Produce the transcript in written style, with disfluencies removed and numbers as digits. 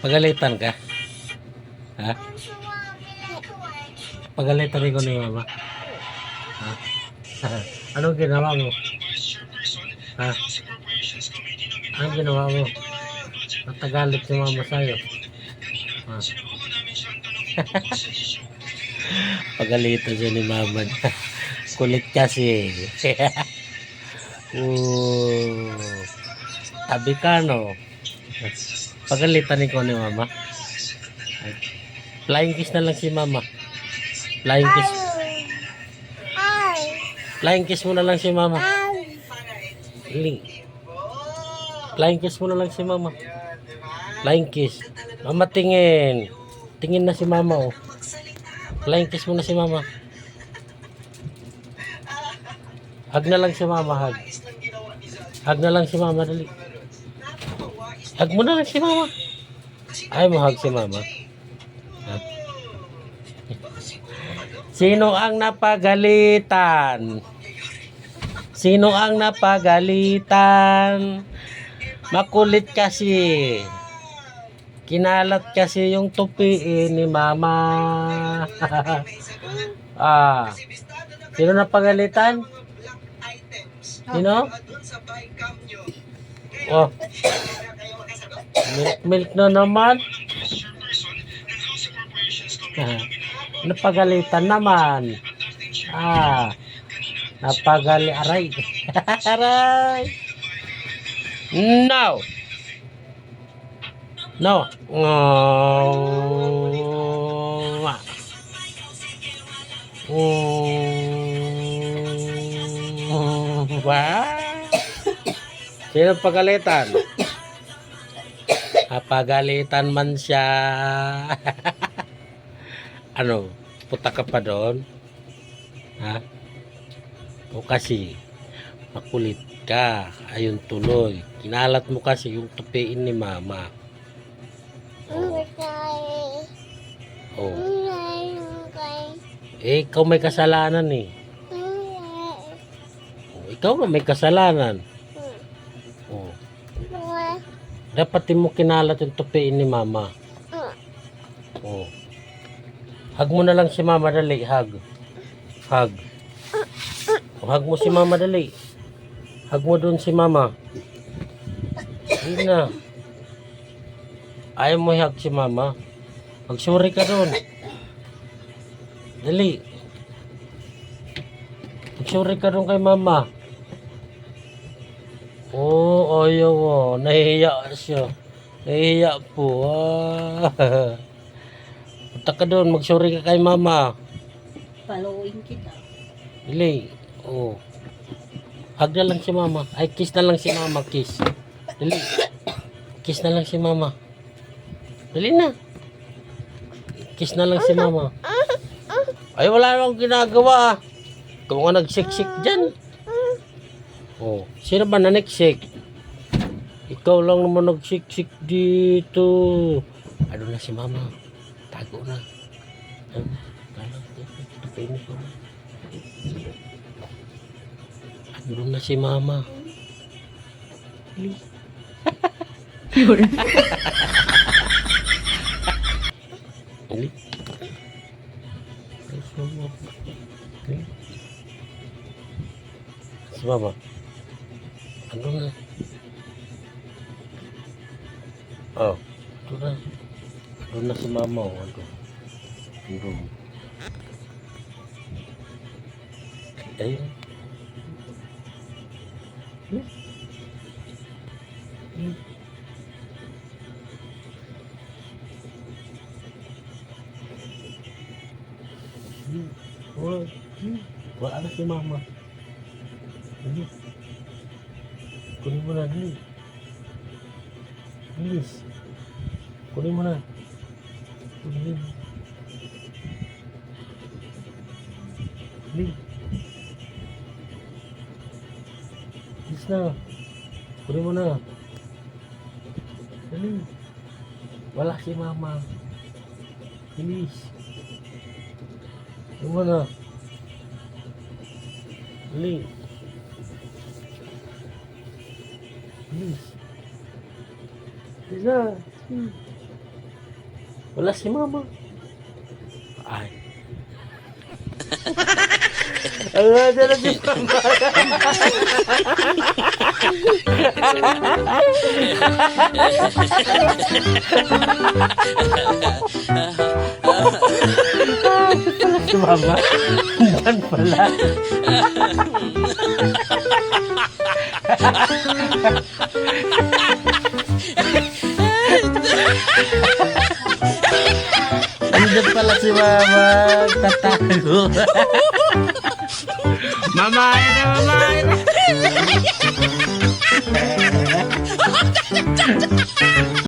Pagalitan ka? Ha? Pagalitan ko ni mama? Ha? Anong ginawa mo? Ha? Anong ginawa mo? Natagalit si mama sa'yo. Ha? Pagalitan siya ni mama. Kulit kasi. Tabi ka, no? Pagalitan ko ni mama. Flying kiss na lang si mama. Flying kiss. Flying kiss mo na lang si mama. Flying kiss mo na lang si mama. Flying kiss. Mama tingin. Tingin na si mama, oh. Flying kiss mo na si mama. Hug na lang si mama, hug. Hug na lang si mama, dali. Hug mo na lang si mama. Ay mo hug si mama. Ha? Sino ang napagalitan? Sino ang napagalitan? Makulit kasi. Kinalat kasi yung tupi ni mama. Sino napagalitan? Sino? Oh. Milk na naman. Napagalitan naman. Aray. Aray. No. No. Sino pagalitan? Pagalitan man siya. Ano? Puta ka pa doon? Ha? O kasi makulit ka. Ayun tuloy. Kinalat mo kasi yung tupiin ni mama. Oh. Ikaw may kasalanan eh. Ikaw na may kasalanan. Oh. Dapat mo kinalat yung tupiin ni mama. Oh. Hug mo na lang si mama, dali. Hug. Hug. Hug mo si mama, dali. Hug mo dun si mama. Hindi na. Ayaw mo i-hug si mama. Mag-sorry ka dun. Dali. Mag-sorry ka dun kay mama. Oh, ayaw oh. Nahihiya siya. Nahihiya po. Punta ka doon, mag-sorry ka kay mama. Paluin kita. Dili. Oh. Hug na lang si mama. Ay, kiss na lang si mama, kiss. Dili. Kiss na lang si mama. Dali na. Kiss na lang si mama. Ay, wala namang ginagawa. Ikaw nga nag-shake-shake dyan. Oh, sino ba na nag-shake? Ikaw lang naman nag-shake-shake dito. Ano na si mama? Tago na. Ano na si mama? Ali. Si mama. Ano na? Oh, ito na. Ano na si mama, oh. Ano? Ayun. Wala na si mama. Dali. Kunin mo na, dali. Bilis. Kunin mo na. Kunin. Dali. Bilis na. Kunin mo na. Dali. Wala si mama. Bilis. Kunin mo na. Dali. Bilis. Bilis na. Wala si mama. Ay. Ang ganda na si mama. Wala si mama. Diyan pala. Andun pala si mama. Tatago. Mama, ayun na, mama, ayun na.